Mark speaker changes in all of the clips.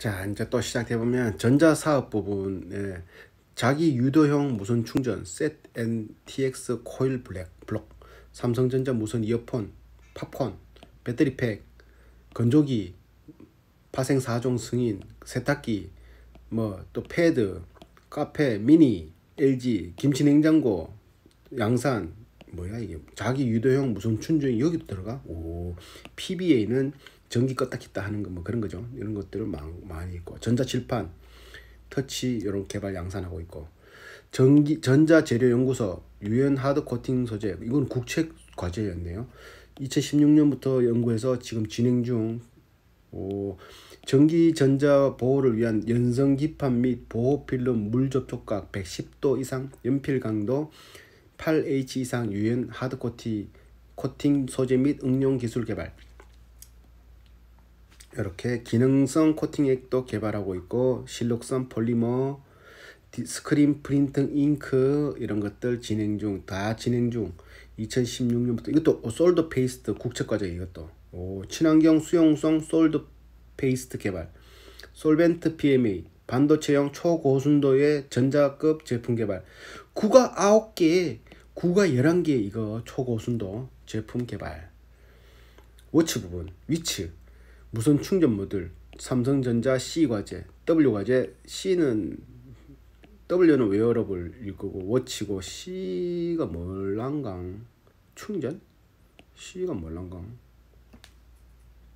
Speaker 1: 자, 이제 또 시작해보면 전자사업 부분에 자기 유도형 무선 충전 ZNTX 코일 블록, 삼성전자 무선 이어폰, 팝콘, 배터리팩, 건조기, 파생 4종 승인, 세탁기, 뭐 또 패드, 카페, 미니, LG, 김치냉장고, 양산, 뭐야 이게 자기 유도형 무선 충전이 여기도 들어가. 오, PBA는 전기 껐다 켰다 하는 거 뭐 그런 거죠. 이런 것들을 많이 있고, 전자칠판, 터치 이런 개발 양산하고 있고, 전자재료연구소 유연 하드 코팅 소재, 이건 국책 과제였네요. 2016년부터 연구해서 지금 진행 중. 전기 전자 보호를 위한 연성 기판 및 보호 필름 물 접촉각 110도 이상, 연필 강도 8H 이상 유연 하드 코팅 소재 및 응용 기술 개발. 이렇게 기능성 코팅액도 개발하고 있고, 실록선 폴리머, 스크린 프린팅 잉크 이런 것들 진행 중, 다 진행 중. 2016년부터 이것도 솔더 페이스트 국책 과제. 이것도 친환경 수용성 솔더 페이스트 개발, 솔벤트 PMA, 반도체용 초고순도의 전자급 제품 개발. 구가 9개, 구가 11개. 이거 초고순도 제품 개발. 워치 부분, 위치, 무선 충전 모듈, 삼성전자 C 과제, W 과제. W는 웨어러블일 거고, 워치고, C가 뭘랑강? 충전? C가 뭘랑강?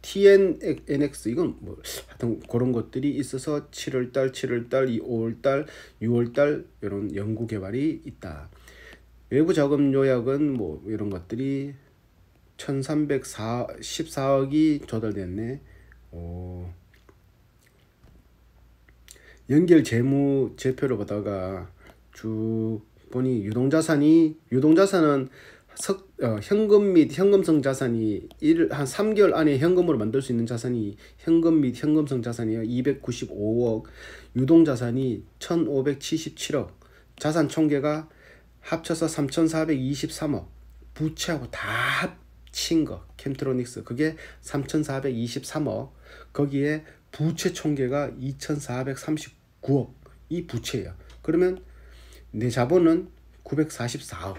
Speaker 1: TNX, 이건 뭐 하여튼 그런 것들이 있어서 7월달, 5월달, 6월달 이런 연구 개발이 있다. 외부 자금 요약은 뭐 이런 것들이 1314억이 조달됐네. 연결 재무 제표를 보다가 쭉 보니 유동자산은 현금 및 현금성 자산이 한 3개월 안에 현금으로 만들 수 있는 자산이, 현금 및 현금성 자산이 295억, 유동자산이 1577억, 자산 총계가 합쳐서 3423억, 부채하고 다 합친 거 캠트로닉스 그게 3423억, 거기에 부채 총계가 2439억, 이 부채예요. 그러면 내 자본은 944억,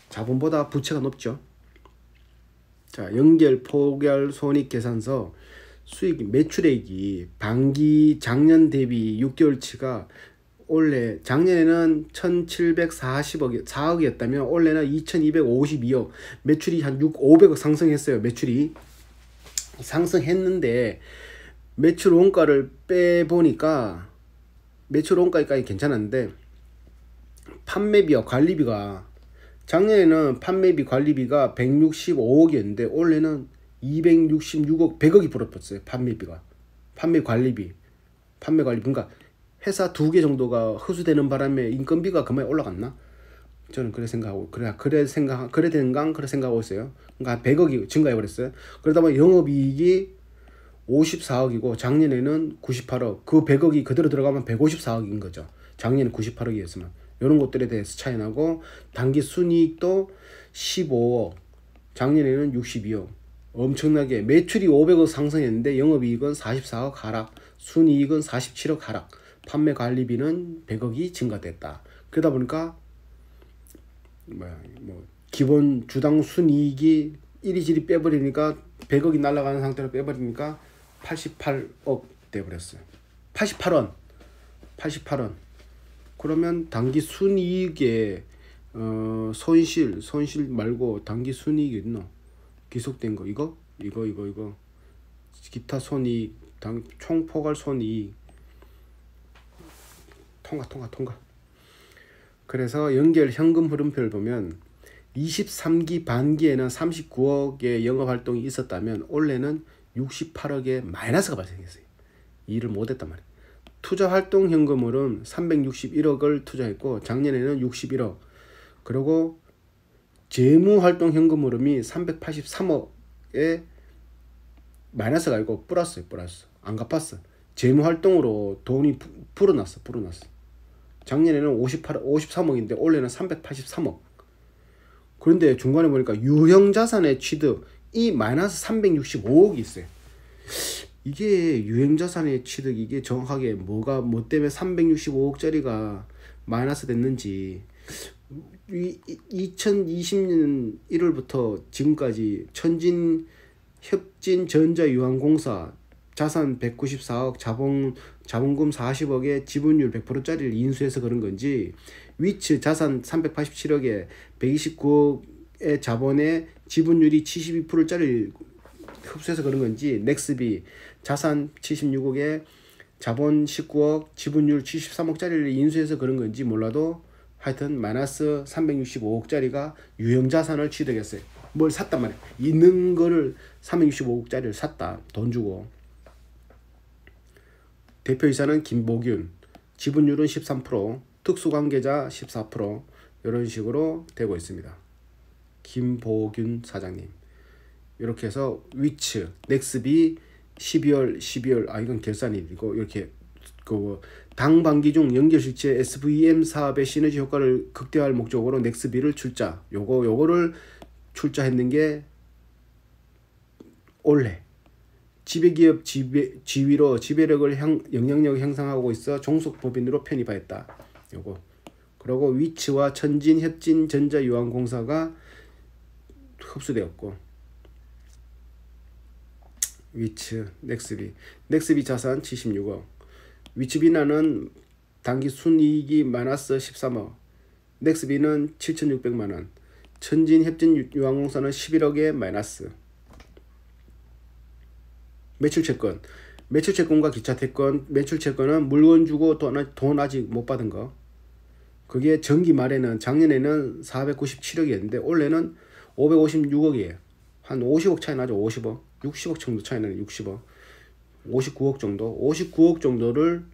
Speaker 1: 자본보다 부채가 높죠. 자, 연결 포괄 손익계산서 수익 매출액이 반기 작년 대비 6개월치가 올해, 작년에는 1740억이었다면 올해는 2252억, 매출이 한 500억 상승했어요. 매출이 상승했는데 매출 원가를 빼보니까 매출 원가까지 괜찮았는데 판매비와 관리비가, 작년에는 판매비 관리비가 165억이었는데 올해는 266억, 100억이 불어떴어요. 판매비가, 판매 관리비. 그러니까 회사 2개 정도가 흡수되는 바람에 인건비가 그만에 올라갔나? 저는 그래 생각하고, 그래 생각하고 있어요. 그러니까 100억이 증가해 버렸어요. 그러다 보니 영업이익이 54억이고 작년에는 98억, 그 100억이 그대로 들어가면 154억인 거죠. 작년에 98억이었으면. 이런 것들에 대해서 차이 나고, 단기 순이익도 15억, 작년에는 62억. 엄청나게 매출이 500억 상승했는데 영업이익은 44억 하락, 순이익은 47억 하락, 판매 관리비는 100억이 증가됐다. 그러다 보니까 기본 주당 순이익이 이리저리 빼버리니까 100억이 날아가는 상태로 빼버리니까 88억 돼버렸어요. 88원. 그러면 단기 순이익에 손실 말고 단기 순이익이 있노? 기속된 거 이거 기타 손이익, 총포괄 손이익, 통과. 그래서 연결 현금 흐름표를 보면 23기 반기에는 39억의 영업활동이 있었다면 올해는 68억의 마이너스가 발생했어요. 일을 못했단 말이에요. 투자활동 현금으로는 361억을 투자했고 작년에는 61억. 그리고 재무활동 현금 흐름이 383억에 마이너스가 아니고 플러스. 안 갚았어. 재무활동으로 돈이 불어났어. 작년에는 53억인데 올해는 383억. 그런데 중간에 보니까 유형자산의 취득, 이 마이너스 365억이 있어요. 이게 유형자산의 취득, 이게 정확하게 뭐 때문에 365억짜리가 마이너스 됐는지 2020년 1월부터 지금까지 천진협진전자유황공사 자산 194억, 자본금 40억에 지분율 100%짜리를 인수해서 그런 건지, 위츠 자산 387억에 129억의 자본에 지분율이 72%짜리를 흡수해서 그런 건지, 넥스비 자산 76억에 자본 19억, 지분율 73억짜리를 인수해서 그런 건지 몰라도 하여튼 마이너스 365억짜리가 유형자산을 취득했어요. 뭘 샀단 말이야. 있는 거를 365억짜리를 샀다. 돈 주고. 대표이사는 김보균, 지분율은 13%, 특수관계자 14%, 이런 식으로 되고 있습니다. 김보균 사장님. 이렇게 해서 위츠, 넥스비 12월 이건 결산일이고, 이렇게 그 당반기 중 연결실체 SVM 사업의 시너지 효과를 극대화할 목적으로 넥스비를 출자. 요거를 출자했는 게 올해. 지배기업 지위로 지배력을 영향력을 형성하고 있어 종속법인으로 편입하였다. 요거. 그리고 위츠와 천진협진전자유황공사가 흡수되었고, 위츠, 넥스비 자산 76억, 위츠비나는 단기 순이익이 마이너스 13억, 넥스비는 7,600만원, 천진협진유황공사는 11억의 마이너스. 매출채권과 기차채권. 매출채권은 물건 주고 돈 아직 못 받은 거. 그게 전기 말에는, 작년에는 497억이었는데 올해는 556억이에요. 한 50억 차이 나죠. 50억. 60억 정도 차이 나는 60억. 59억 정도. 59억 정도를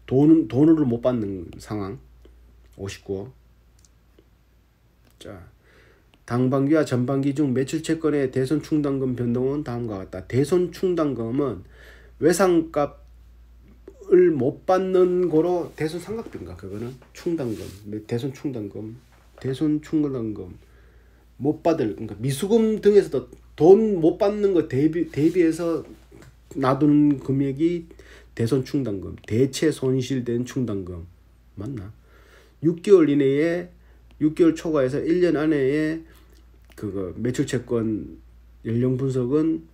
Speaker 1: 돈으로 못 받는 상황. 59억. 자, 당반기와 전반기 중 매출채권의 대손충당금 변동은 다음과 같다. 대손충당금은 외상값을 못 받는 거로 대손삼각비인가, 그거는 충당금, 대손충당금 못 받을, 그러니까 미수금 등에서도 돈 못 받는 거 대비해서 놔두는 금액이 대손충당금, 대체 손실된 충당금 맞나? 6개월 초과해서 1년 안에 그거 매출채권 연령 분석은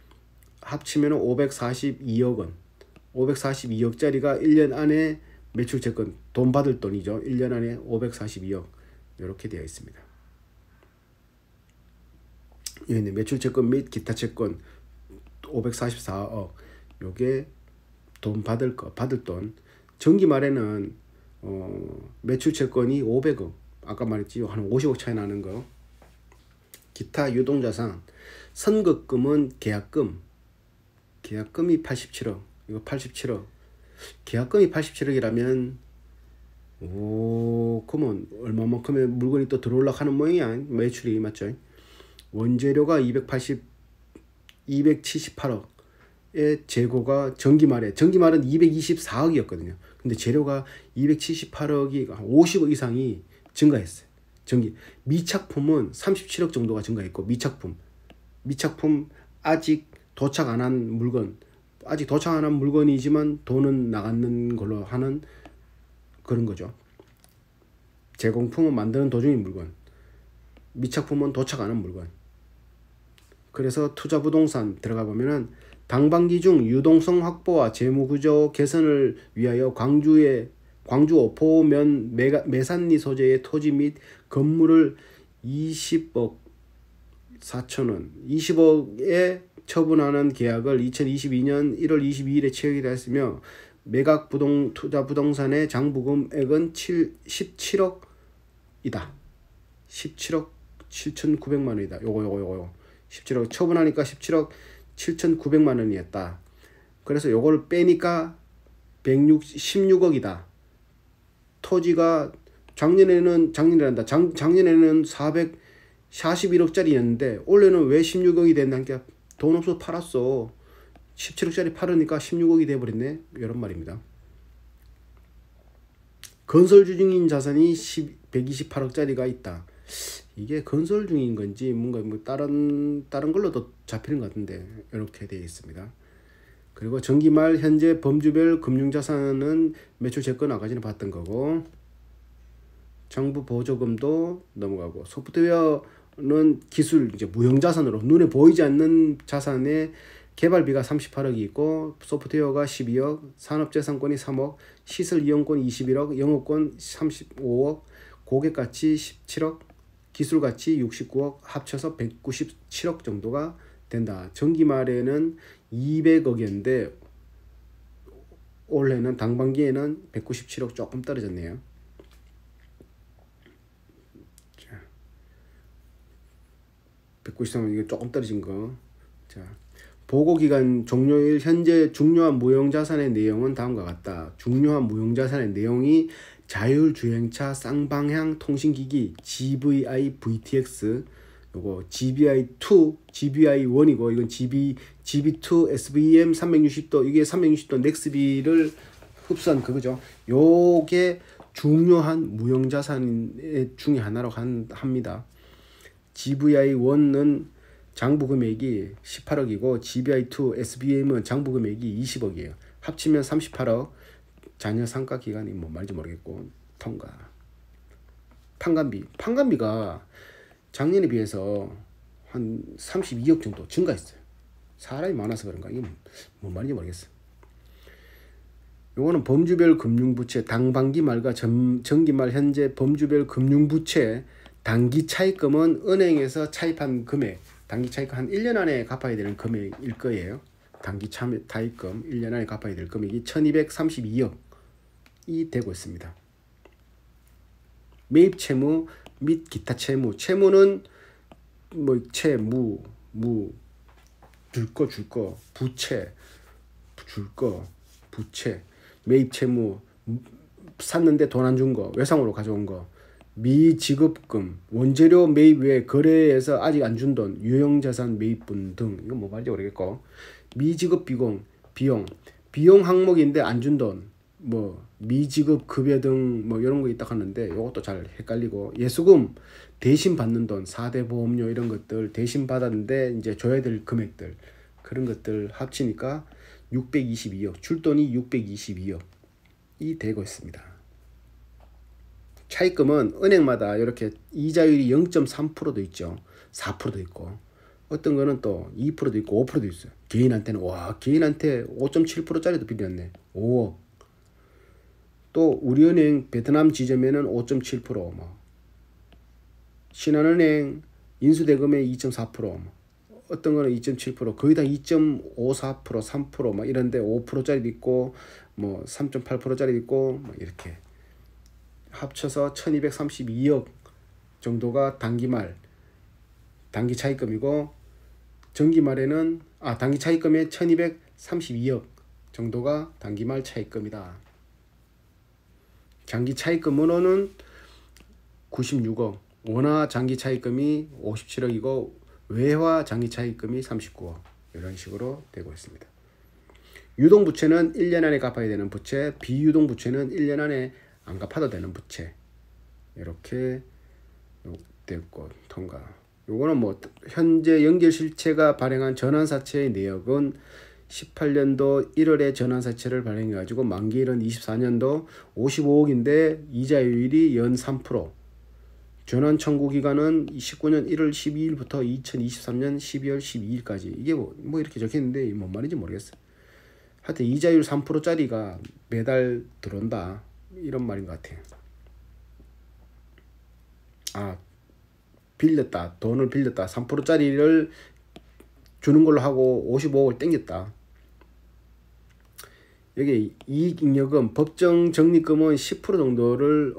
Speaker 1: 합치면 542억 원, 542억짜리가 1년 안에 매출채권 돈 받을 돈이죠. 1년 안에 542억 이렇게 되어 있습니다. 여기 매출채권 및 기타채권 544억, 요게 돈 받을 돈. 전기 말에는 매출채권이 500억, 아까 말했지, 한 50억 차이 나는 거. 기타 유동자산, 선급금은 계약금이 87억, 이거 87억. 계약금이 87억이라면 그러면 얼마만큼의 물건이 또 들어올라 하는 모양이야. 매출이 맞죠? 원재료가 278억의 재고가 전기말은 224억이었거든요. 근데 재료가 278억이 50억 이상이 증가했어요. 미착품은 37억 정도가 증가했고, 미착품 아직 도착 안 한 물건이지만 돈은 나가는 걸로 하는 그런 거죠. 제공품은 만드는 도중인 물건, 미착품은 도착 안 한 물건. 그래서 투자부동산 들어가 보면은 당반기 중 유동성 확보와 재무구조 개선을 위하여 광주 오포면 매산리 소재의 토지 및 건물을 20억 4천원 20억에 처분하는 계약을 2022년 1월 22일에 체결이 했으며, 매각 투자부동산의 장부금액은 17억이다. 17억 7,900만원이다. 요거 17억 처분하니까 17억 7,900만원이었다. 그래서 요거를 빼니까 16억이다. 토지가 작년에는 441억짜리였는데 올해는 왜 16억이 됐나니까 돈 없어서 팔았어. 17억짜리 팔으니까 16억이 돼버렸네, 이런 말입니다. 건설주 중인 자산이 128억짜리가 있다. 이게 건설 중인 건지 뭔가 뭐 다른 걸로도 잡히는 것 같은데 이렇게 되어 있습니다. 그리고 정기말 현재 범주별 금융자산은 매출 재건 아까 전에 봤던 거고, 정부 보조금도 넘어가고, 소프트웨어는 기술 이제 무형자산으로 눈에 보이지 않는 자산의 개발비가 38억이 있고, 소프트웨어가 12억, 산업재산권이 3억, 시설 이용권이 21억, 영업권 35억, 고객가치 17억, 기술가치 69억, 합쳐서 197억 정도가 된다. 정기말에는 200억이었는데 올해는 당반기에는 197억 조금 떨어졌네요. 자, 193억 이게 조금 떨어진 거. 자, 보고기간 종료일 현재 중요한 무형자산의 내용은 다음과 같다. 중요한 무형자산의 내용이 자율주행차 쌍방향 통신기기 GVI VTX, 요거 GVI2, GVI1이고 이건 GB2 SVM 360도, 이게 360도 넥스비를 흡수한 그거죠. 요게 중요한 무형자산 중에 하나로 합니다. GVI1은 장부 금액이 18억이고 GVI2 SVM은 장부 금액이 20억이에요. 합치면 38억. 자녀 상가 기간이 뭐 말인지 모르겠고, 통과. 판관비가 작년에 비해서 한 32억 정도 증가했어요. 사람이 많아서 그런가? 이게 뭔 말인지 모르겠어요. 요거는 범주별 금융부채, 당반기 말과 정기말 현재 범주별 금융부채, 단기 차입금은 은행에서 차입한 금액, 단기 차입금 한 1년 안에 갚아야 되는 금액일 거예요. 단기 차입금 1년 안에 갚아야 될 금액이 1232억이 되고 있습니다. 매입 채무 및 기타 채무. 채무는 뭐 채무, 줄 거, 부채, 부채, 매입 채무, 샀는데 돈 안 준 거, 외상으로 가져온 거, 미지급금, 원재료 매입 외에 거래에서 아직 안 준 돈, 유형자산 매입분 등. 이건 뭐 말인지 모르겠고, 미지급 비용 항목인데 안 준 돈, 뭐 미지급 급여 등 뭐 이런 거 있다 하는데 이것도 잘 헷갈리고, 예수금 대신 받는 돈, 4대 보험료 이런 것들 대신 받았는데 이제 줘야 될 금액들, 그런 것들 합치니까 622억, 출돈이 622억이 되고 있습니다. 차입금은 은행마다 이렇게 이자율이 0.3%도 있죠. 4%도 있고, 어떤 거는 또 2%도 있고 5%도 있어요. 개인한테는 개인한테 5.7%짜리도 빌렸네. 5억. 또 우리은행 베트남 지점에는 5.7%, 뭐 신한은행 인수대금의 2.4%, 어떤 거는 2.7%, 거의 다 2.54%, 3%, 막 이런데 5%짜리도 있고, 뭐 3.8%짜리도 있고, 뭐 이렇게 합쳐서 1232억 정도가 단기 차입금이고, 정기말에는 단기 차입금의 1232억 정도가 단기말 차입금이다. 장기 차입금으로는 96억, 원화 장기 차입금이 57억이고 외화 장기 차입금이 39억, 이런 식으로 되고 있습니다. 유동부채는 1년 안에 갚아야 되는 부채, 비유동부채는 1년 안에 안 갚아도 되는 부채, 이렇게 됐고 통과. 요거는 뭐 현재 연결실체가 발행한 전환사채의 내역은 18년도 1월에 전환사채를 발행해 가지고 만기일은 24년도 55억인데 이자율이 연 3%, 전환 청구 기간은 19년 1월 12일부터 2023년 12월 12일까지. 이게 뭐 이렇게 적혀있는데 뭔 말인지 모르겠어요. 하여튼 이자율 3%짜리가 매달 들어온다, 이런 말인 것 같아요. 돈을 빌렸다. 3%짜리를 주는 걸로 하고 55억을 땡겼다. 여기 이익잉여금, 법정 적립금은 10% 정도를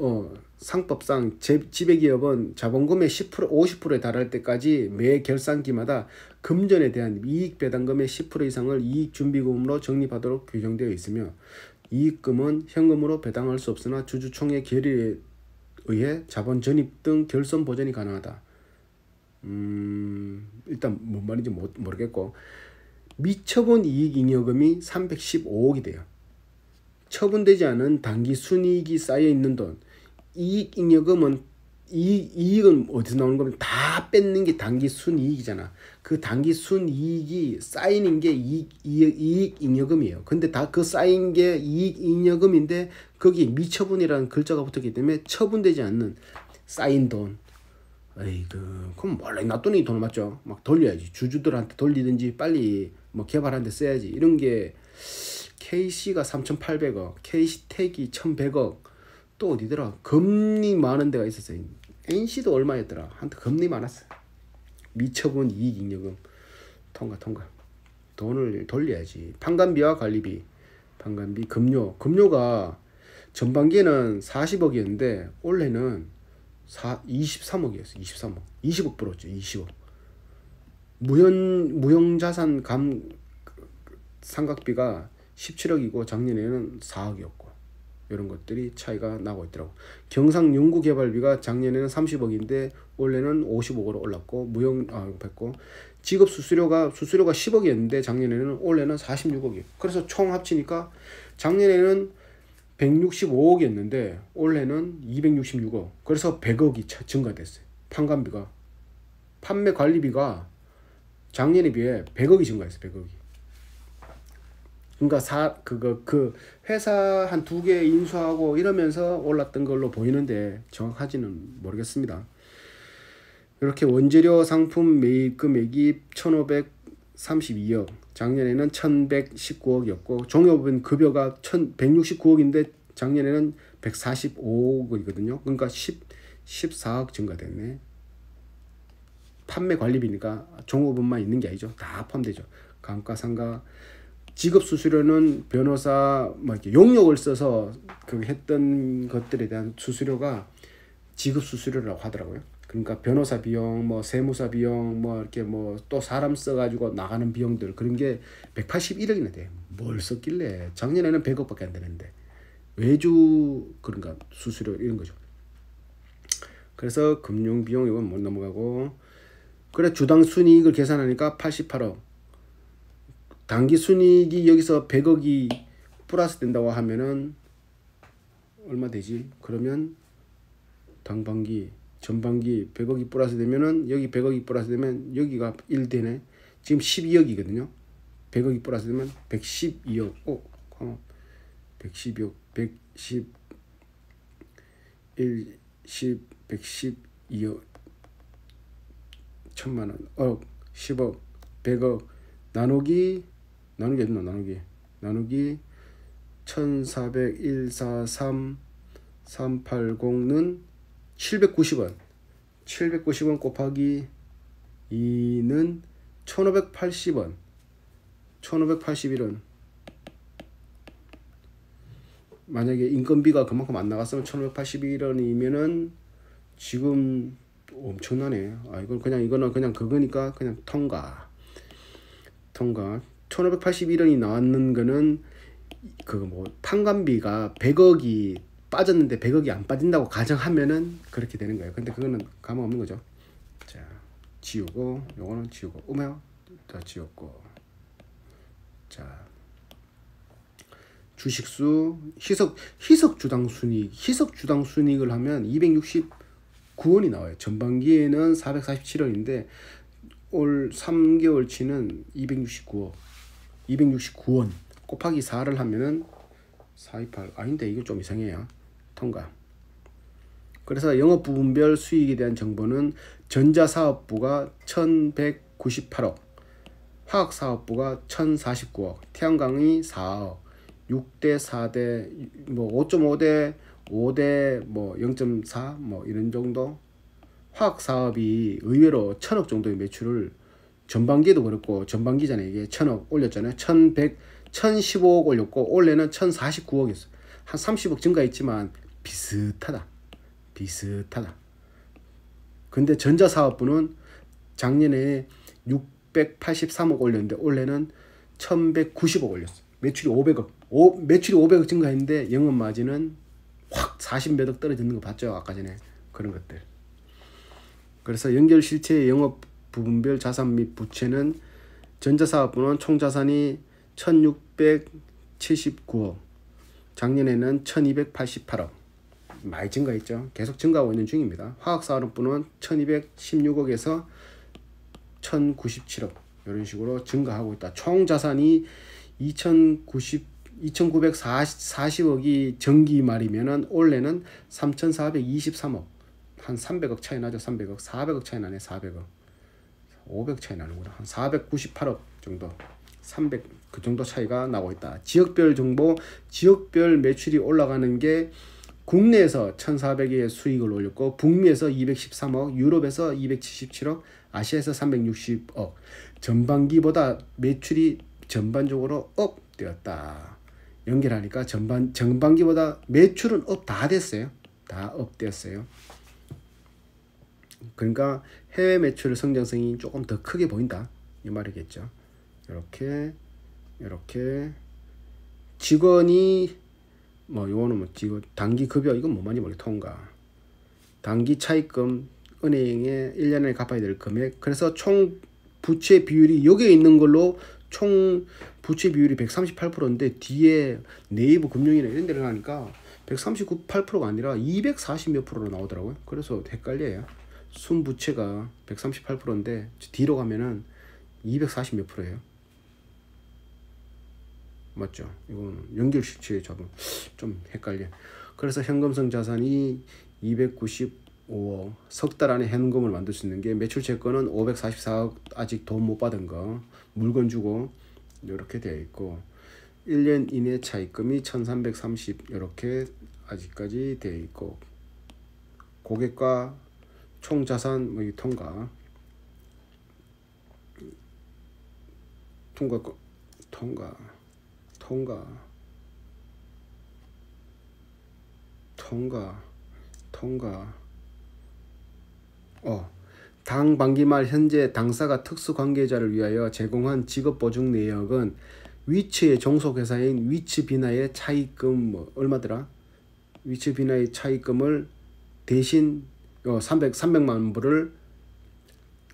Speaker 1: 상법상 지배기업은 자본금의 10%, 50%에 달할 때까지 매 결산기마다 금전에 대한 이익배당금의 10% 이상을 이익준비금으로 적립하도록 규정되어 있으며, 이익금은 현금으로 배당할 수 없으나 주주총회 결의에 의해 자본 전입 등 결손 보전이 가능하다. 일단 뭔 말인지 모르겠고, 미처분 이익잉여금이 315억이 돼요. 처분되지 않은 단기 순이익이 쌓여 있는 돈. 이익잉여금은 이익은 어디서 나오는 거면 다 뺏는 게 단기 순이익이잖아. 그 단기 순이익이 쌓이는 게 이익잉여금이에요. 근데 다 그 쌓인 게 이익잉여금인데 거기에 미처분이라는 글자가 붙었기 때문에 처분되지 않는 쌓인 돈. 그럼 원래 놔두니 돈 맞죠? 막 돌려야지. 주주들한테 돌리든지 빨리 뭐 개발하는 데 써야지. 이런 게 KC가 3,800억, KC택이 1,100억, 또 어디더라? 금리 많은 데가 있었어요. NC도 얼마였더라? 한테 금리 많았어. 미처분 이익잉여금 통과. 돈을 돌려야지. 판관비와 관리비, 판관비, 금료가 전반기에는 40억이었는데 올해는 23억이었어. 23억. 20억 벌었죠. 20억. 무형자산 삼각비가 17억이고 작년에는 4억이었고 이런 것들이 차이가 나고 있더라고. 경상연구개발비가 작년에는 30억인데 올해는 50억으로 올랐고 뺐고 지급 수수료가 10억이었는데 작년에는 올해는 46억이에요. 그래서 총 합치니까 작년에는 165억이었는데 올해는 266억. 그래서 100억이 증가됐어요. 판관비가, 판매 관리비가 작년에 비해 100억이 증가했어요. 100억이. 그러니까 그 회사 한 2개 인수하고 이러면서 올랐던 걸로 보이는데 정확하지는 모르겠습니다. 이렇게 원재료 상품 매입 금액이 1,532억, 작년에는 1,119억이었고 종업원 급여가 1,169억인데 작년에는 145억이거든요. 그러니까 14억 증가됐네. 판매 관리비니까 종업원만 있는 게 아니죠. 다 포함되죠. 감가상각, 지급 수수료는 변호사 뭐 이렇게 용역을 써서 그 했던 것들에 대한 수수료가 지급 수수료라고 하더라고요. 그러니까 변호사 비용, 뭐 세무사 비용, 뭐 이렇게 뭐 또 사람 써가지고 나가는 비용들, 그런 게 181억이나 돼. 뭘 썼길래? 작년에는 100억밖에 안 되는데 외주 그런가 수수료 이런 거죠. 그래서 금융 비용 이건 못 넘어가고, 그래 주당 순이익을 계산하니까 88억. 단기 순이익이 여기서 100억이 플러스 된다고 하면은 얼마 되지? 그러면 당반기, 전반기 100억이 플러스 되면은 여기 100억이 플러스 되면 여기가 1 되네. 지금 12억이거든요. 100억이 플러스 되면 112억. 112억, 110, 1, 10, 112억, 1000만원, 억, 10억, 100억, 나누기 1400, 143, 380는 790원. 790원 곱하기 2는 1580원. 1581원. 만약에 인건비가 그만큼 안 나갔으면 1581원이면은 지금 엄청나네. 이거는 그냥 그거니까 그냥 통과. 1581원이 나왔는 거는 판관비가 100억이 빠졌는데 100억이 안 빠진다고 가정하면은 그렇게 되는 거예요. 근데 그거는 감흥 없는 거죠. 자, 지우고, 요거는 지우고, 다 지웠고. 자, 주식수, 희석주당 순이익을 하면 269원이 나와요. 전반기에는 447원인데 올 3개월치는 269원 곱하기 4를 하면은 428. 아닌데 이거 좀 이상해요. 통과. 그래서 영업부분별 수익에 대한 정보는 전자사업부가 1198억, 화학사업부가 1049억, 태양광이 4억, 6대 4대 뭐 5.5대 5대 뭐 0.4 뭐 이런 정도. 화학사업이 의외로 1000억 정도의 매출을 전반기에도 그렇고 전반기전에 이게 1000억 올렸잖아요. 1015억 올렸고 올해는 1049억이었어. 한 30억 증가했지만 비슷하다. 근데 전자사업부는 작년에 683억 올렸는데 올해는 1190억 올렸어. 매출이 500억 증가했는데 영업마진은 확 40몇 억 떨어지는 거 봤죠? 아까 전에 그런 것들. 그래서 연결실체의 영업부분별 자산 및 부채는 전자사업부는 총자산이 1679억, 작년에는 1288억. 많이 증가했죠. 계속 증가하고 있는 중입니다. 화학산업부는 1216억에서 1097억 이런 식으로 증가하고 있다. 총 자산이 2940억이 정기 말이면은 올해는 3423억, 한 300억 차이 나죠. 300억, 400억 차이 나네. 400억, 500 차이 나는구나. 한 498억 정도, 300 그 정도 차이가 나고 있다. 지역별 정보, 지역별 매출이 올라가는 게 국내에서 1400의 수익을 올렸고, 북미에서 213억, 유럽에서 277억, 아시아에서 360억. 전반기보다 매출이 전반적으로 업되었다. 연결하니까 전반기보다 매출은 업 다 됐어요. 다 업되었어요. 그러니까 해외 매출 성장성이 조금 더 크게 보인다 이 말이겠죠. 이렇게 직원이 뭐 요거는 뭐 직원 단기 급여, 이건 뭐 많이 모르게 통과, 단기 차입금, 은행에 1년에 갚아야 될 금액. 그래서 총 부채 비율이 여기에 있는 걸로 총 부채 비율이 138%인데 뒤에 네이버 금융이나 이런 데를 가니까 139.8%가 아니라 240몇 %로 나오더라고요. 그래서 헷갈려요. 순부채가 138%인데 뒤로 가면은 240몇 %예요. 맞죠? 이건 연결시치에 잡으면 좀 헷갈려. 그래서 현금성 자산이 295억, 석 달 안에 현금을 만들 수 있는 게, 매출 채권은 544억 아직 돈 못 받은 거 물건 주고 이렇게 되어 있고, 1년 이내 차입금이 1330 이렇게 아직까지 되어 있고, 고객과 총 자산 뭐 통과 당 반기 말 현재 당사가 특수 관계자를 위하여 제공한 직업보증 내역은 위치의 종속회사인 위치비나의 차입금 뭐 얼마더라? 위치비나의 차입금을 대신 300만 불을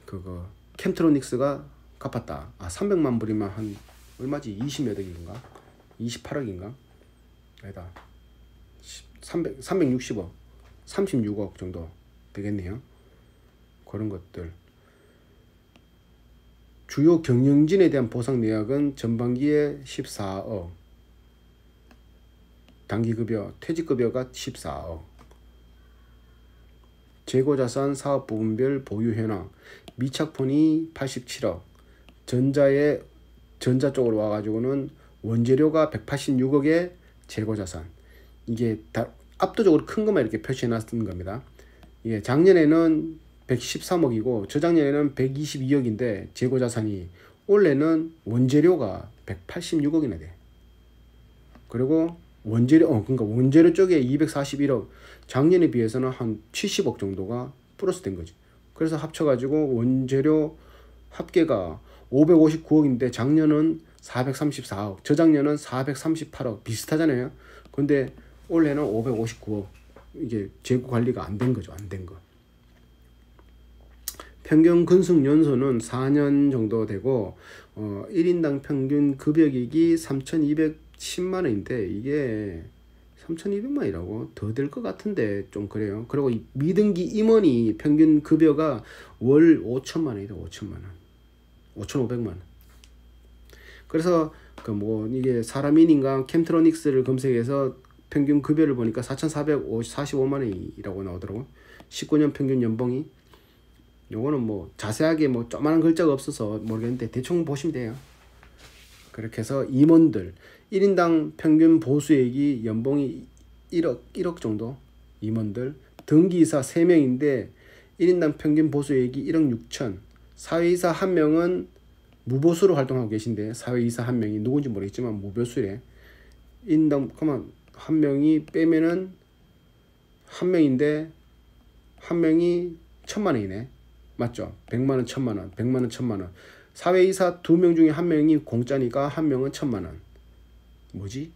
Speaker 1: 그거 캠트로닉스가 갚았다. 300만 불이면 한 얼마지? 20몇 억인가? 28억인가? 아니다. 360억, 36억 정도 되겠네요. 그런 것들. 주요 경영진에 대한 보상 내역은 전반기에 14억, 단기급여, 퇴직급여가 14억, 재고자산 사업 부분별 보유 현황, 미착분이 87억, 전자 쪽으로 와가지고는 원재료가 186억의 재고자산. 이게 다 압도적으로 큰 것만 이렇게 표시해놨던 겁니다. 이게 작년에는 113억이고 저작년에는 122억인데 재고자산이, 올해는 원재료가 186억이나 돼. 그리고 그러니까 원재료 쪽에 241억, 작년에 비해서는 한 70억 정도가 플러스 된 거지. 그래서 합쳐가지고 원재료 합계가 559억인데 작년은 434억, 저작년은 438억, 비슷하잖아요. 근데 올해는 559억. 이게 재고 관리가 안 된 거죠. 안 된 거. 평균 근속 연소는 4년 정도 되고 1인당 평균 급여액이 3,210만 원인데 이게 3,200만이라고 더 될 것 같은데 좀 그래요. 그리고 미등기 임원이 평균 급여가 월 5천만 원이다. 5천만 원, 5,500만 원. 그래서 그 뭐 이게 사람인인가 캠트로닉스를 검색해서 평균 급여를 보니까 4,445만 원이라고 나오더라고. 19년 평균 연봉이. 요거는 뭐 자세하게 뭐 조그만한 글자가 없어서 모르겠는데 대충 보시면 돼요. 그렇게 해서 임원들 1인당 평균 보수액이 연봉이 1억 정도. 임원들 등기이사 3명인데 1인당 평균 보수액이 1억 6천. 사회이사 1명은 무보수로 활동하고 계신데, 사회이사 1명이 누군지 모르겠지만 무보수래. 인당 그만 1명이 빼면은 1명인데 1명이 1,000만 원이네. 맞죠? 100만 원, 1,000만 원, 100만 원, 1,000만 원. 사회이사 2명 중에 1명이 공짜니까 1명은 1,000만 원. 뭐지?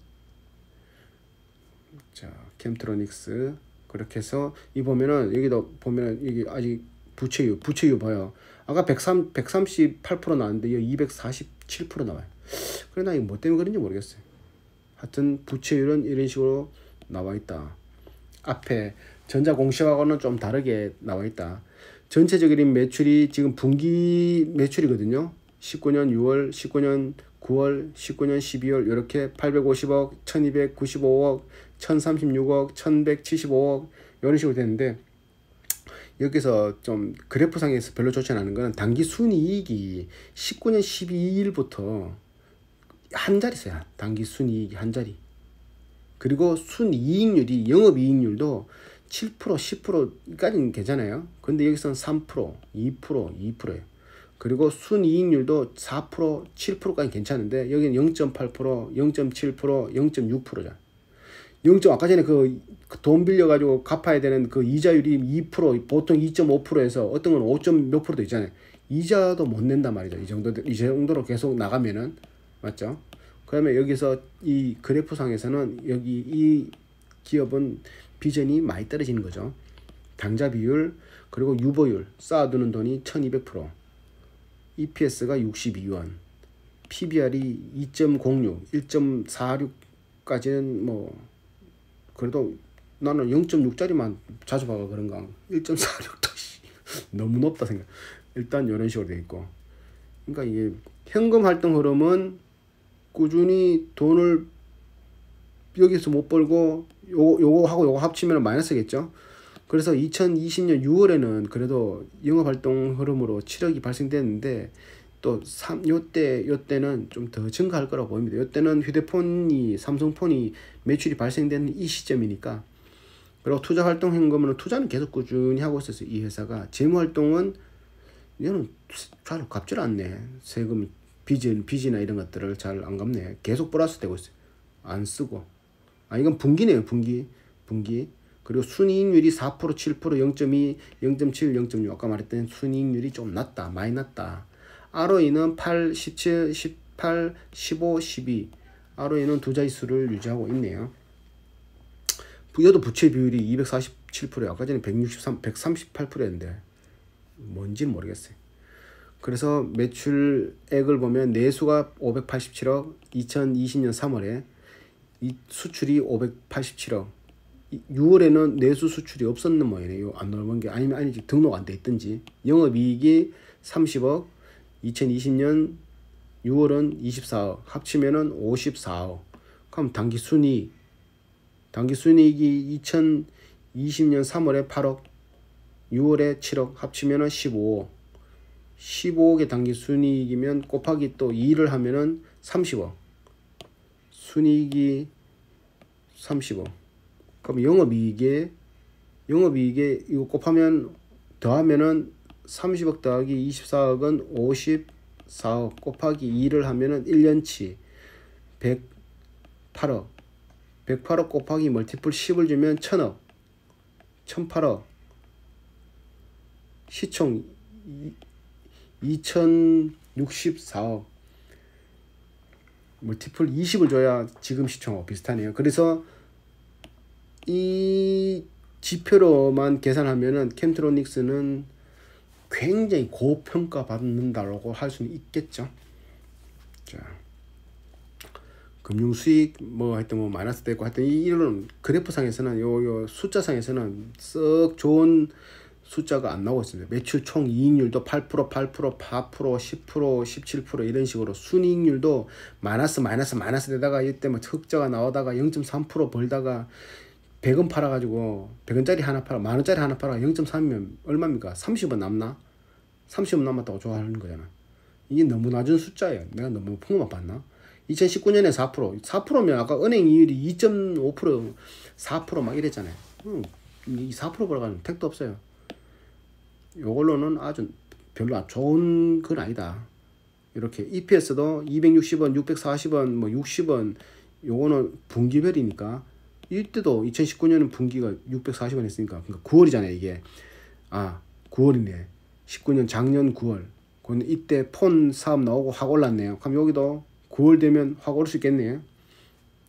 Speaker 1: 자, 캠트로닉스. 그렇게 해서 이 보면은 여기도 보면은 여기 아직 부채율 봐요. 아까 138% 나왔는데 여기 247% 나와요. 그래 나 이거 뭐 때문에 그런지 모르겠어요. 하여튼 부채율은 이런 식으로 나와 있다. 앞에 전자 공시하고는 좀 다르게 나와 있다. 전체적인 매출이 지금 분기 매출이거든요. 19년 6월, 19년 9월, 19년 12월 이렇게 850억, 1295억, 1036억, 1175억 이런 식으로 되는데, 여기서 좀 그래프상에서 별로 좋지 않은 거는 단기 순이익이 19년 12일부터 한 자리 있어요. 단기 순이익이 한 자리. 그리고 순이익률이, 영업이익률도 7%, 10%까지는 괜찮아요. 근데 여기서는 3%, 2%, 2%예요. 그리고 순이익률도 4%, 7%까지 괜찮은데 여기는 0.8%, 0.7%, 0.6%잖아. 아까 전에 그 돈 빌려가지고 갚아야 되는 그 이자율이 2%, 보통 2.5%에서 어떤 건 5. 몇 %도 있잖아요. 이자도 못 낸단 말이죠. 이 정도로 계속 나가면은. 맞죠? 그러면 여기서 이 그래프상에서는 여기 이 기업은 비전이 많이 떨어지는 거죠. 당좌 비율, 그리고 유보율, 쌓아두는 돈이 1200%, EPS가 62원, PBR이 2.06, 1.46까지는 뭐 그래도 나는 0.6짜리만 자주 봐가 그런가. 1.46도 너무 높다 생각. 일단 이런 식으로 돼 있고. 그러니까 이게 현금 활동 흐름은 꾸준히 돈을 여기서 못 벌고 요거 하고 요거 합치면 마이너스겠죠. 그래서 2020년 6월에는 그래도 영업활동 흐름으로 7억이 발생됐는데, 또 요때는 좀 더 증가할 거라고 보입니다. 요때는 휴대폰이, 삼성폰이 매출이 발생되는 이 시점이니까. 그리고 투자활동 현금은, 투자는 계속 꾸준히 하고 있었어요. 이 회사가. 재무활동은 얘는 잘 갚질 않네. 세금, 빚이나 이런 것들을 잘 안 갚네. 계속 플러스 되고 있어요. 안 쓰고. 이건 분기네요. 분기. 그리고 순이익률이 4%, 7%, 0.2, 0.7, 0.6. 아까 말했던 순이익률이 좀 낮다. 많이 낮다. ROE는 8, 17, 18, 15, 12. ROE는 두 자릿수를 유지하고 있네요. 부여도 부채 비율이 247%. 아까 전에 138%였는데 뭔지는 모르겠어요. 그래서 매출액을 보면 내수가 587억, 2020년 3월에 수출이 587억. 6월에는 내수 수출이 없었는 모양이에요. 안 넘은 게 아니면 등록 안 돼 있든지. 영업이익이 30억, 2020년 6월은 24억, 합치면은 54억. 그럼 당기순이익이 2020년 3월에 8억, 6월에 7억, 합치면은 15억. 15억의 당기순이익이면 곱하기 또 2를 하면은 30억. 순이익이 30억. 그럼 영업이익에 이거 곱하면 더하면은 30억 더하기 24억은 54억 곱하기 2를 하면은 1년치 108억. 108억 곱하기 멀티플 10을 주면 1000억. 1008억. 시총 2064억. 멀티플 20을 줘야 지금 시총하고 비슷하네요. 그래서 이 지표로만 계산하면은 캠트로닉스는 굉장히 고평가 받는다라고 할 수는 있겠죠. 자, 금융 수익 하여튼 마이너스 되고 하여튼 이런 그래프상에서는 요 숫자상에서는 썩 좋은 숫자가 안 나오고 있습니다. 매출 총 이익률도 8%, 8%, 4%, 10%, 17% 이런 식으로 순이익률도 마이너스 되다가 이때 흑자가 나오다가 0.3% 벌다가 100원 팔아가지고 100원짜리 하나 팔아, 만원짜리 하나 팔아 0.3이면 얼마입니까? 30원 남나? 30원 남았다고 좋아하는 거잖아. 이게 너무 낮은 숫자예요. 내가 너무 풍만 봤나? 2019년에 4%면 아까 은행 이율이 2.5%, 4% 이랬잖아요. 이 4% 벌어가는 택도 없어요. 요걸로는 아주 별로 좋은 건 아니다. 이렇게 EPS도 260원, 640원, 60원, 요거는 분기별이니까. 이때도 2019년은 분기가 640원 했으니까, 그러니까 9월이잖아요 이게. 9월이네. 19년 작년 9월. 그런데 이때 폰 사업 나오고 확 올랐네요. 그럼 여기도 9월 되면 확 오를 수 있겠네요.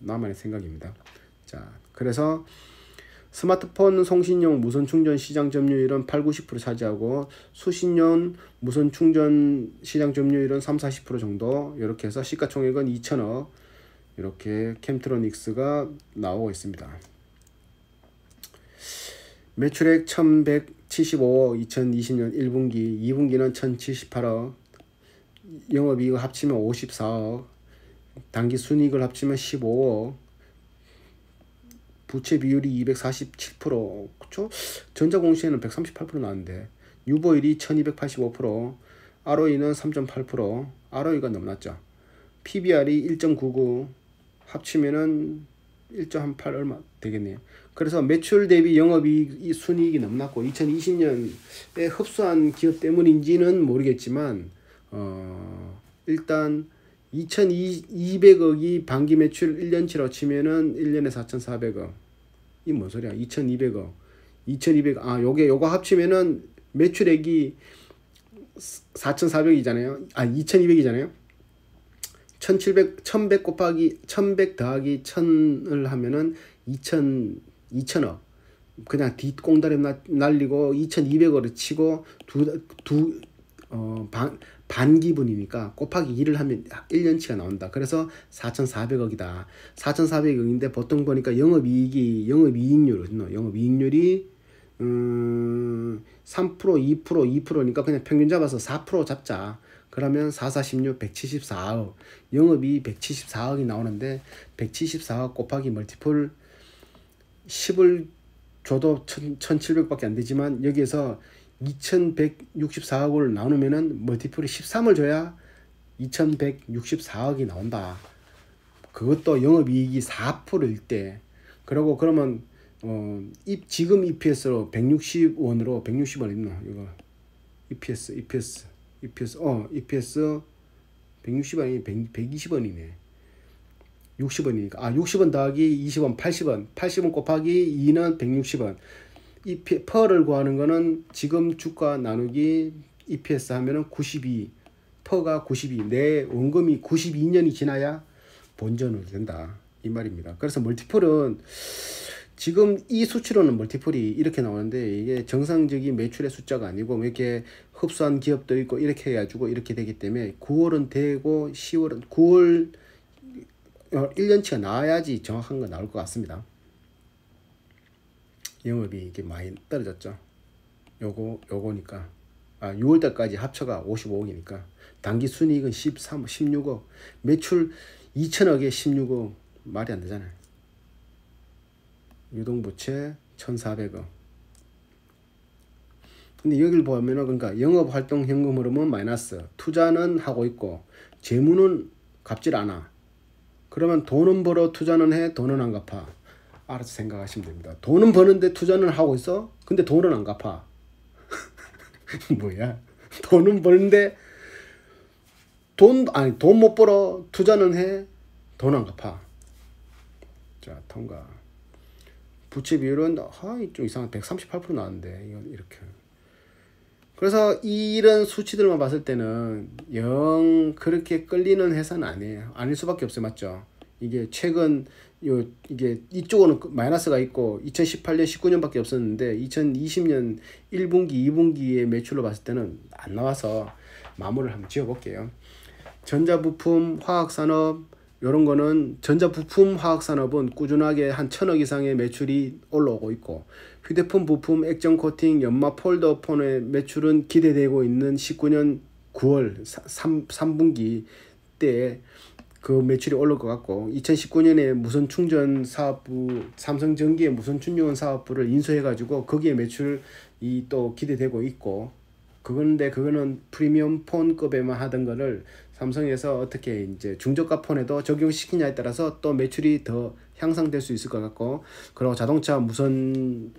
Speaker 1: 나만의 생각입니다. 자, 그래서 스마트폰 송신용 무선 충전 시장 점유율은 8, 90% 차지하고, 수신용 무선 충전 시장 점유율은 3, 40% 정도. 이렇게 해서 시가총액은 2천억. 이렇게 캠트로닉스가 나오고 있습니다. 매출액 1175억 2020년 1분기, 2분기는 1078억, 영업이익을 합치면 54억, 당기순이익을 합치면 15억, 부채 비율이 247%, 그쵸? 전자공시에는 138% 나왔는데, 유보율이 1285%, ROE는 3.8%, ROE가 너무 낮죠. PBR이 1.99, 합치면은 1.18 얼마 되겠네요. 그래서 매출 대비 영업이익 순이익이 너무 낮고 2020년에 흡수한 기업 때문인지는 모르겠지만 일단 2200억이 반기 매출 1년치로 치면은 1년에 4400억. 이 뭔 소리야? 2200억. 2200, 요거 합치면은 매출액이 4400이잖아요. 2200이잖아요. 1100 곱하기 1100 더하기 1000을 하면은 2000억. 그냥 뒷공다리 날리고 2200억을 치고 반기분이니까 곱하기 2를 하면 1년치가 나온다. 그래서 4400억이다. 4400억인데 보통 보니까 영업이익률이 3%, 2%니까 그냥 평균 잡아서 4% 잡자. 그러면 4, 4, 16, 174억. 영업이 174억이 나오는데 174억 곱하기 멀티플 10을 줘도 1700밖에 안 되지만 여기에서 2164억을 나누면은 멀티플이 13을 줘야 2164억이 나온다. 그것도 영업이익이 4%일 때. 그러고 그러면 지금 EPS로 160원으로 160원 있나 이거 EPS 160원이 120원이네. 60원이니까 60원 더하기 20원 80원 곱하기 2는 160원. 퍼를 구하는 거는 지금 주가 나누기 EPS 하면은 92. 퍼가 92. 내 원금이 92년이 지나야 본전으로 된다. 이 말입니다. 그래서 멀티플은 지금 이 수치로는 멀티플이 이렇게 나오는데 이게 정상적인 매출의 숫자가 아니고 이렇게 흡수한 기업도 있고 이렇게 해가지고 이렇게 되기 때문에 9월은 되고 10월은 9월 1년치가 나와야지 정확한 거 나올 것 같습니다. 영업이 이게 많이 떨어졌죠. 요거니까 6월달까지 합쳐가 55억이니까 단기 순이익은 16억, 매출 2천억에 16억 말이 안 되잖아요. 유동부채 1,400억. 근데 여기를 보면은 그러니까 영업활동 현금 흐름은 마이너스, 투자는 하고 있고 재무는 갚질 않아. 그러면 돈은 벌어 투자는 해, 돈은 안 갚아. 알아서 생각하시면 됩니다. 돈은 버는데 투자는 하고 있어? 근데 돈은 안 갚아. 뭐야? 돈은 버는데 돈 못 벌어, 투자는 해, 돈 안 갚아. 자, 통과. 부채 비율은 좀 이상한 138% 나왔는데 이건 이렇게. 그래서 이런 수치들만 봤을 때는 영 그렇게 끌리는 회사는 아니에요. 아닐 수밖에 없어요. 맞죠? 이게 최근 이게 이쪽은 마이너스가 있고 2018년 19년밖에 없었는데 2020년 1분기 2분기의 매출로 봤을 때는 안 나와서 마무리를 한번 지어 볼게요. 전자부품 화학산업 이런 거는 전자부품 화학산업은 꾸준하게 한 1000억 이상의 매출이 올라오고 있고 휴대폰 부품 액정 코팅 연마 폴더폰의 매출은 기대되고 있는 19년 9월 3분기 때에 그 매출이 올라올 것 같고 2019년에 무선 충전 사업부 삼성전기의 무선 충전 사업부를 인수해 가지고 거기에 매출이 또 기대되고 있고 그거는 프리미엄 폰급에만 하던 거를 삼성에서 어떻게 이제 중저가 폰에도 적용시키냐에 따라서 또 매출이 더 향상될 수 있을 것 같고 그리고 자동차의 무선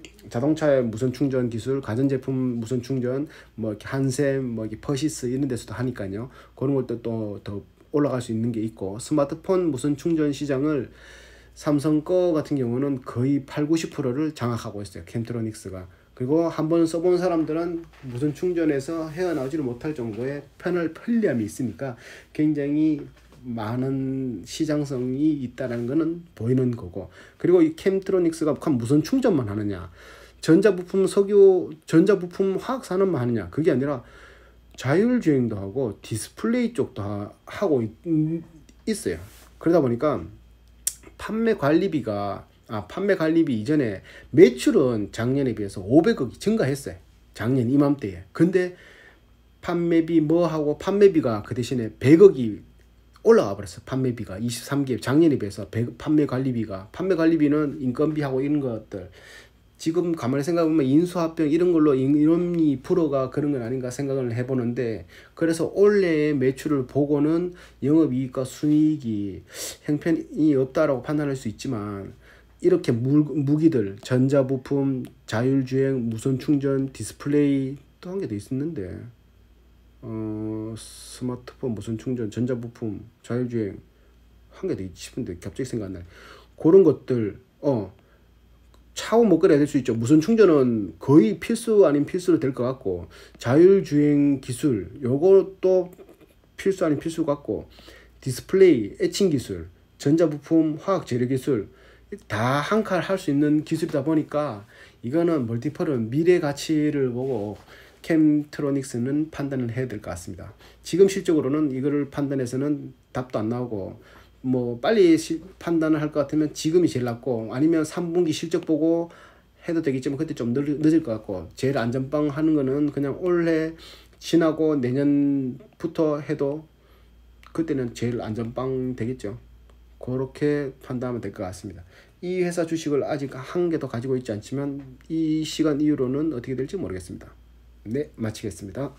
Speaker 1: 충전 기술, 가전제품 무선 충전, 뭐 이렇게 한샘, 뭐 이렇게 퍼시스 이런 데서도 하니까요. 그런 것도 또 더 올라갈 수 있는 게 있고 스마트폰 무선 충전 시장을 삼성 거 같은 경우는 거의 80-90%를 장악하고 있어요. 캠트로닉스가. 그리고 한번 써본 사람들은 무선 충전에서 헤어나오지를 못할 정도의 편리함이 있으니까 굉장히 많은 시장성이 있다는 것은 보이는 거고 그리고 이 캠트로닉스가 무선 충전만 하느냐 전자부품 화학산업만 하느냐 그게 아니라 자율주행도 하고 디스플레이 쪽도 하고 있어요. 그러다 보니까 판매 관리비가 판매 관리비 이전에 매출은 작년에 비해서 500억이 증가했어요. 작년 이맘때에. 근데 판매비 뭐하고 판매비가 그 대신에 100억이 올라가 버렸어. 판매비가 23개월 작년에 비해서 판매 관리비는 인건비하고 이런 것들 지금 가만히 생각해보면 인수합병 이런 걸로 인원이 불어가 그런 건 아닌가 생각을 해보는데, 그래서 올해의 매출을 보고는 영업이익과 순이익이 형편이 없다라고 판단할 수 있지만, 이렇게 무기들 전자부품, 자율주행, 무선충전, 디스플레이 또 한 개 더 있었는데 스마트폰, 무선충전, 전자부품, 자율주행 한 개 더 싶은데 갑자기 생각 안 나네. 그런 것들 차후 먹거리가 될 수 있죠. 무선 충전은 거의 필수 아닌 필수로 될 것 같고, 자율주행 기술 요것도 필수 아닌 필수 같고, 디스플레이, 에칭 기술, 전자부품, 화학 재료 기술 다 한 칼 할 수 있는 기술이다 보니까 이거는 멀티펄은 미래 가치를 보고 캠트로닉스는 판단을 해야 될 것 같습니다. 지금 실적으로는 이거를 판단해서는 답도 안 나오고, 뭐 빨리 판단을 할 것 같으면 지금이 제일 낫고, 아니면 3분기 실적 보고 해도 되겠지만 그때 좀 늦을 것 같고, 제일 안전빵 하는 거는 그냥 올해 지나고 내년부터 해도 그때는 제일 안전빵 되겠죠. 그렇게 판단하면 될 것 같습니다. 이 회사 주식을 아직 한 개도 가지고 있지 않지만 이 시간 이후로는 어떻게 될지 모르겠습니다. 네, 마치겠습니다.